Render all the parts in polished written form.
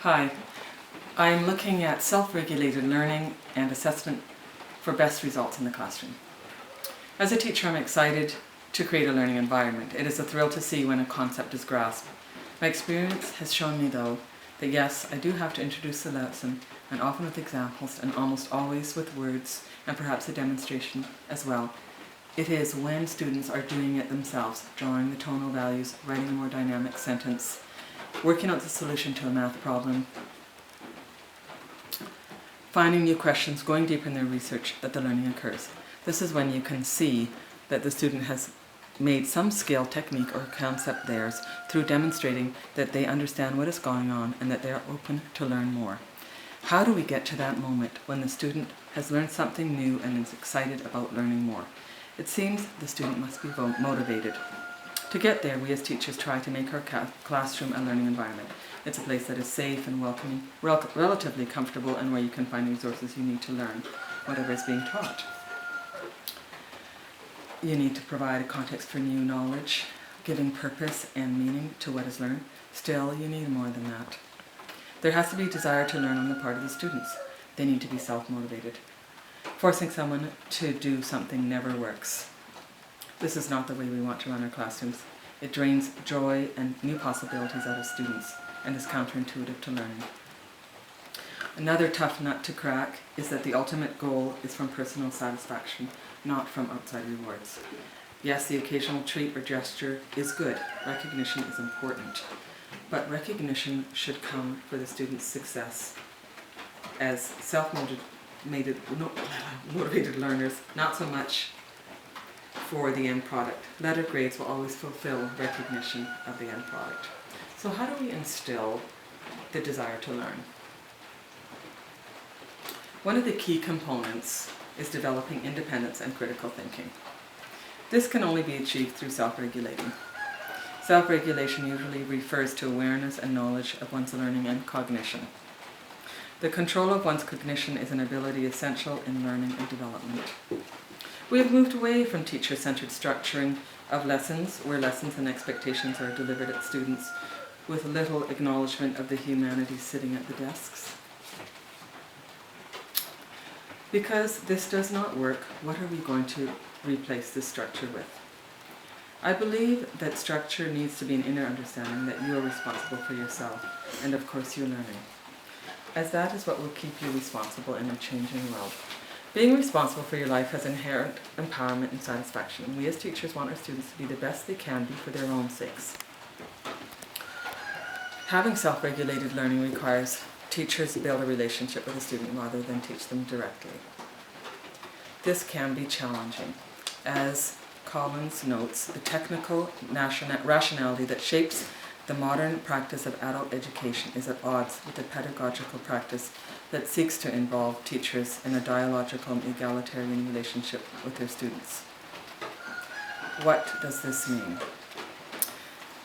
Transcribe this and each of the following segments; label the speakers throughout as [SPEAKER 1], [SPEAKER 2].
[SPEAKER 1] Hi, I'm looking at self-regulated learning and assessment for best results in the classroom. As a teacher, I'm excited to create a learning environment. It is a thrill to see when a concept is grasped. My experience has shown me, though, that yes, I do have to introduce the lesson, and often with examples, and almost always with words, and perhaps a demonstration as well. It is when students are doing it themselves, drawing the tonal values, writing a more dynamic sentence, working out the solution to a math problem, finding new questions, going deeper in their research, that the learning occurs. This is when you can see that the student has made some skill, technique, or concept theirs through demonstrating that they understand what is going on and that they are open to learn more. How do we get to that moment when the student has learned something new and is excited about learning more? It seems the student must be motivated. To get there, we as teachers try to make our classroom a learning environment. It's a place that is safe and welcoming, relatively comfortable, and where you can find resources you need to learn whatever is being taught. You need to provide a context for new knowledge, giving purpose and meaning to what is learned. Still, you need more than that. There has to be a desire to learn on the part of the students. They need to be self-motivated. Forcing someone to do something never works. This is not the way we want to run our classrooms. It drains joy and new possibilities out of students and is counterintuitive to learning. Another tough nut to crack is that the ultimate goal is from personal satisfaction, not from outside rewards. Yes, the occasional treat or gesture is good. Recognition is important. But recognition should come for the student's success as self-motivated learners, not so much for the end product. Letter grades will always fulfill recognition of the end product. So how do we instill the desire to learn? One of the key components is developing independence and critical thinking. This can only be achieved through self-regulating. Self-regulation usually refers to awareness and knowledge of one's learning and cognition. The control of one's cognition is an ability essential in learning and development. We have moved away from teacher-centered structuring of lessons, where lessons and expectations are delivered at students with little acknowledgement of the humanity sitting at the desks. Because this does not work, what are we going to replace this structure with? I believe that structure needs to be an inner understanding that you are responsible for yourself and, of course, your learning, as that is what will keep you responsible in a changing world. Being responsible for your life has inherent empowerment and satisfaction. We as teachers want our students to be the best they can be for their own sakes. Having self-regulated learning requires teachers build a relationship with a student rather than teach them directly. This can be challenging. As Collins notes, the technical rationality that shapes the modern practice of adult education is at odds with the pedagogical practice that seeks to involve teachers in a dialogical and egalitarian relationship with their students. What does this mean?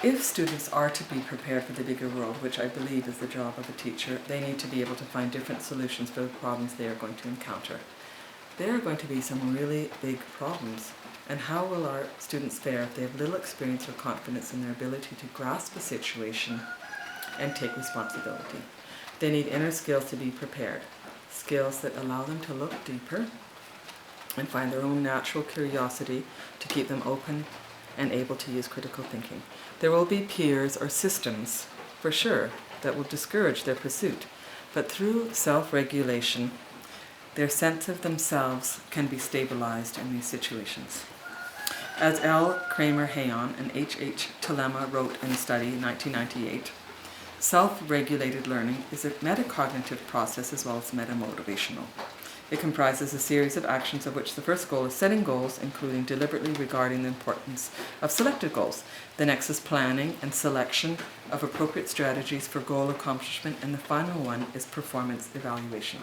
[SPEAKER 1] If students are to be prepared for the bigger world, which I believe is the job of a teacher, they need to be able to find different solutions for the problems they are going to encounter. There are going to be some really big problems. And how will our students fare if they have little experience or confidence in their ability to grasp a situation and take responsibility? They need inner skills to be prepared, skills that allow them to look deeper and find their own natural curiosity to keep them open and able to use critical thinking. There will be peers or systems, for sure, that will discourage their pursuit, but through self-regulation, their sense of themselves can be stabilized in these situations. As L. Kramer Hayon and H. Telema wrote in a study in 1998, self-regulated learning is a metacognitive process as well as metamotivational. It comprises a series of actions of which the first goal is setting goals, including deliberately regarding the importance of selected goals. The next is planning and selection of appropriate strategies for goal accomplishment, and the final one is performance evaluation.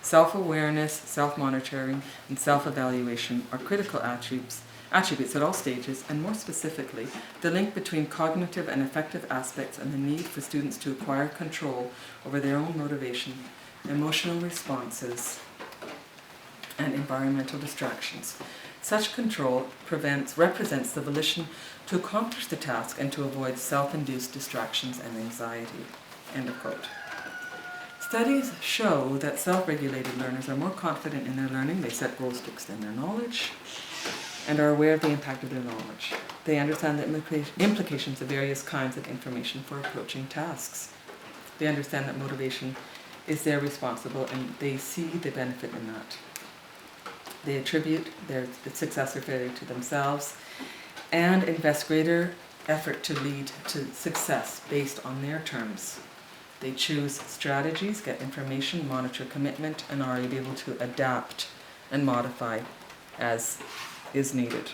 [SPEAKER 1] Self-awareness, self-monitoring, and self-evaluation are critical attributes at all stages, and more specifically, the link between cognitive and affective aspects and the need for students to acquire control over their own motivation, emotional responses, and environmental distractions. Such control represents the volition to accomplish the task and to avoid self-induced distractions and anxiety. End of quote. Studies show that self-regulated learners are more confident in their learning, they set goals to extend their knowledge, and are aware of the impact of their knowledge. They understand the implications of various kinds of information for approaching tasks. They understand that motivation is their responsible and they see the benefit in that. They attribute their success or failure to themselves and invest greater effort to lead to success based on their terms. They choose strategies, get information, monitor commitment, and are able to adapt and modify as is needed.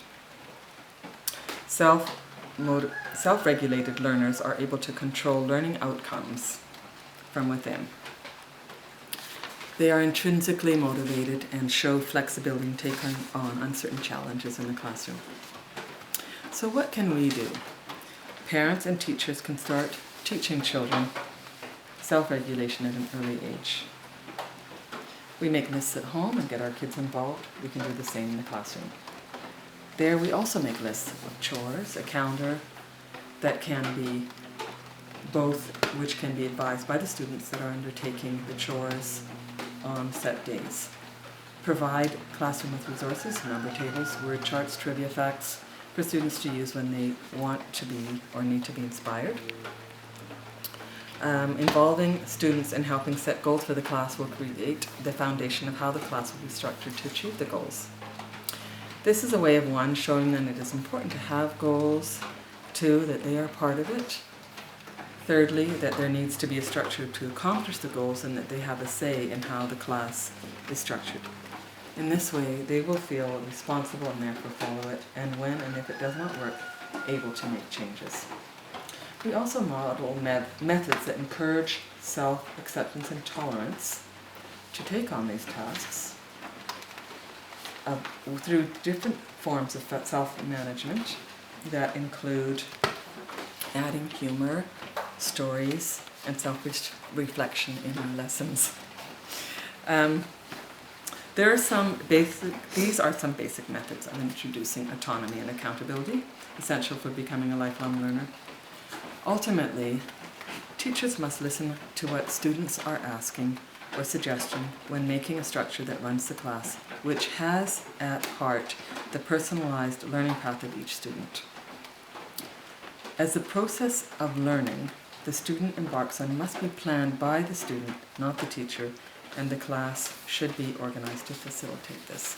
[SPEAKER 1] Self-regulated learners are able to control learning outcomes from within. They are intrinsically motivated and show flexibility in taking on uncertain challenges in the classroom. So what can we do? Parents and teachers can start teaching children self-regulation at an early age. We make lists at home and get our kids involved. We can do the same in the classroom. There we also make lists of chores, a calendar that can be both, which can be advised by the students that are undertaking the chores on set days. Provide classroom with resources, number tables, word charts, trivia facts for students to use when they want to be or need to be inspired. Involving students in helping set goals for the class will create the foundation of how the class will be structured to achieve the goals. This is a way of, one, showing them it is important to have goals, two, that they are part of it, thirdly, that there needs to be a structure to accomplish the goals and that they have a say in how the class is structured. In this way, they will feel responsible and therefore follow it, and when and if it does not work, able to make changes. We also model methods that encourage self-acceptance and tolerance to take on these tasks through different forms of self-management that include adding humor, stories, and self-reflection in our lessons. These are some basic methods of introducing autonomy and accountability, essential for becoming a lifelong learner. Ultimately, teachers must listen to what students are asking or suggesting when making a structure that runs the class, which has at heart the personalized learning path of each student. As the process of learning the student embarks on must be planned by the student, not the teacher, and the class should be organized to facilitate this.